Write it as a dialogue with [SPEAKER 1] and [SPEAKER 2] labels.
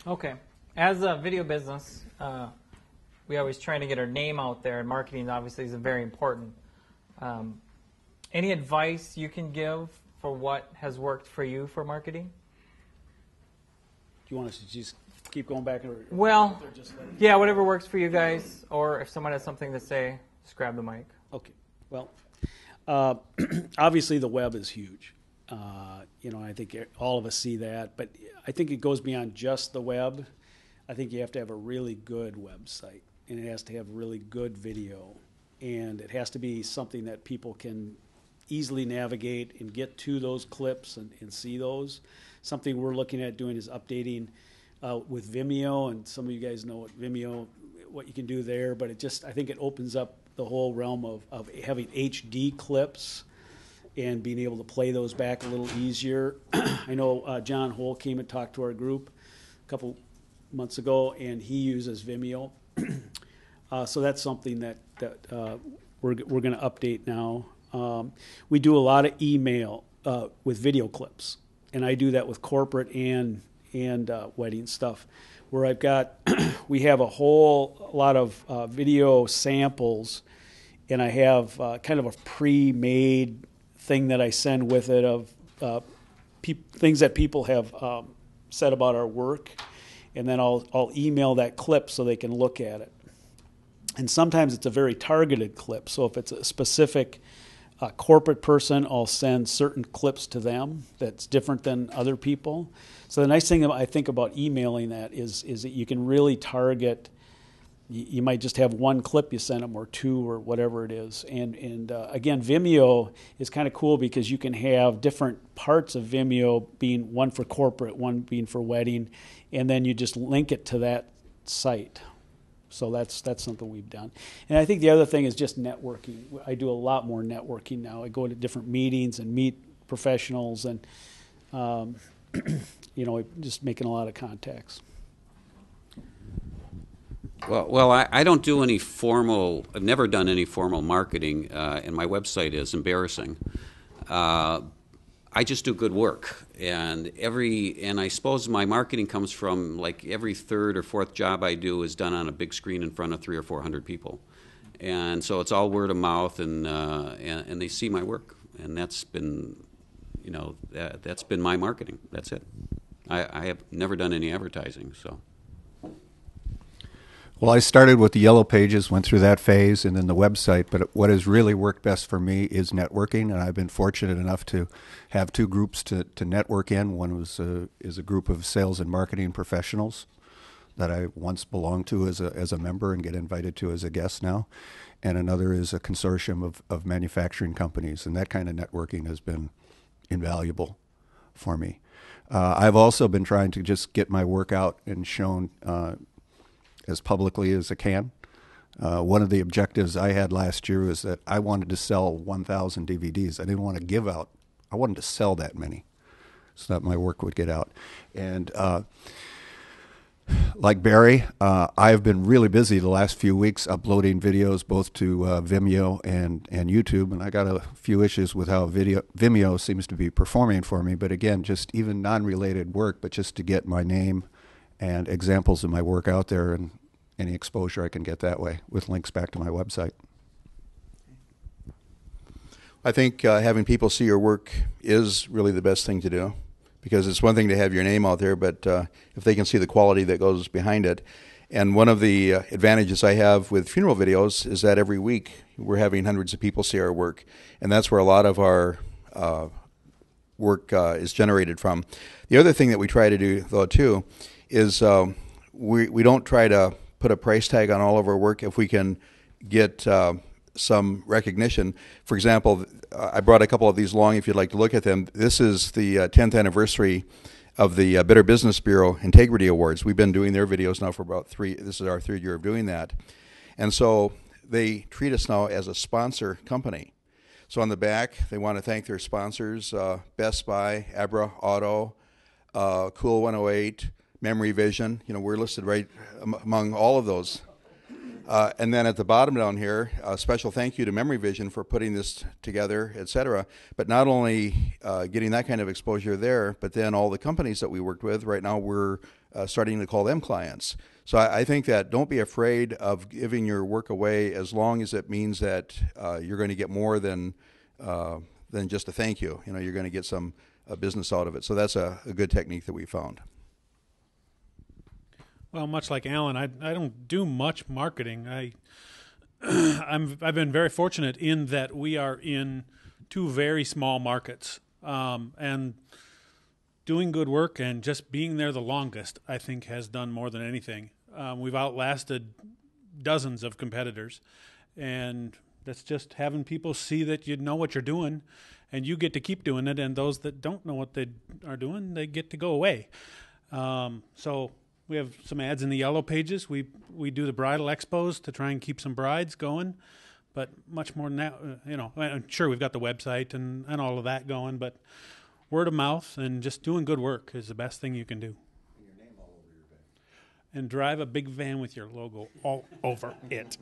[SPEAKER 1] Okay. As a video business, we always trying to get our name out there, and marketing obviously is very important. Any advice you can give for what has worked for you for marketing?
[SPEAKER 2] Do you want us to just keep going back?
[SPEAKER 1] Well, yeah, whatever works for you guys, or if someone has something to say, just grab the mic.
[SPEAKER 2] Okay. Well, obviously the web is huge. I think all of us see that, but I think it goes beyond just the web. I think you have to have a really good website, and it has to have really good video, and it has to be something that people can easily navigate and get to those clips and see those. Something we're looking at doing is updating with Vimeo, and some of you guys know what you can do there, but I think it opens up the whole realm of having HD clips and being able to play those back a little easier. I know John Hole came and talked to our group a couple months ago, and he uses Vimeo. So that's something that we're going to update now. We do a lot of email with video clips, and I do that with corporate and wedding stuff, where we have a whole lot of video samples, and I have kind of a pre-made thing that I send with it of things that people have said about our work, and then I'll email that clip so they can look at it. And sometimes it's a very targeted clip, so if it's a specific corporate person, I'll send certain clips to them that's different than other people. So the nice thing I think about emailing that is that you can really target. You might just have one clip you send them, or two, or whatever it is. And again, Vimeo is kind of cool because you can have different parts of Vimeo, being one for corporate, one being for wedding, and then you just link it to that site. So that's something we've done. And I think the other thing is just networking. I do a lot more networking now. I go to different meetings and meet professionals, and just making a lot of contacts.
[SPEAKER 3] Well, I don't do any formal. I've never done any formal marketing, and my website is embarrassing. I just do good work, and I suppose my marketing comes from, like, every third or fourth job I do is done on a big screen in front of 300 or 400 people, and so it's all word of mouth, and they see my work, and that's been, that's been my marketing. That's it. I have never done any advertising, so.
[SPEAKER 4] Well, I started with the Yellow Pages, went through that phase, and then the website. But what has really worked best for me is networking, and I've been fortunate enough to have two groups to network in. One is a group of sales and marketing professionals that I once belonged to as a member and get invited to as a guest now, and another is a consortium of manufacturing companies, and that kind of networking has been invaluable for me. I've also been trying to just get my work out and shown as publicly as I can. One of the objectives I had last year was that I wanted to sell 1,000 DVDs. I didn't want to give out. I wanted to sell that many so that my work would get out. And like Barry, I've been really busy the last few weeks uploading videos both to Vimeo and YouTube, and I got a few issues with how Vimeo seems to be performing for me. But again, just even non-related work, but just to get my name and examples of my work out there and any exposure I can get that way with links back to my website.
[SPEAKER 5] I think having people see your work is really the best thing to do, because it's one thing to have your name out there, but if they can see the quality that goes behind it. And one of the advantages I have with funeral videos is that every week we're having hundreds of people see our work, and that's where a lot of our work is generated from. The other thing that we try to do, though, too, is we don't try to put a price tag on all of our work if we can get some recognition. For example, I brought a couple of these along if you'd like to look at them. This is the 10th anniversary of the Better Business Bureau Integrity Awards. We've been doing their videos now for about this is our third year of doing that. And so they treat us now as a sponsor company. So on the back, they want to thank their sponsors, Best Buy, Abra Auto, Cool 108, Memory Vision. We're listed right among all of those. And then at the bottom down here, a special thank you to Memory Vision for putting this together, et cetera. But not only getting that kind of exposure there, but then all the companies that we worked with, right now we're starting to call them clients. So I think that don't be afraid of giving your work away as long as it means that you're going to get more than just a thank you. You know, you're going to get some business out of it. So that's a good technique that we found.
[SPEAKER 6] Well, much like Allan, I don't do much marketing. I've been very fortunate in that we are in two very small markets, and doing good work and just being there the longest, I think, has done more than anything. We've outlasted dozens of competitors, and that's just having people see that you know what you're doing, and you get to keep doing it, and those that don't know what they are doing, they get to go away. So we have some ads in the yellow pages. We do the bridal expos to try and keep some brides going, but much more than that, I'm sure we've got the website and all of that going, but word of mouth and just doing good work is the best thing you can do.
[SPEAKER 5] And your name all over your van.
[SPEAKER 6] And drive a big van with your logo all over it.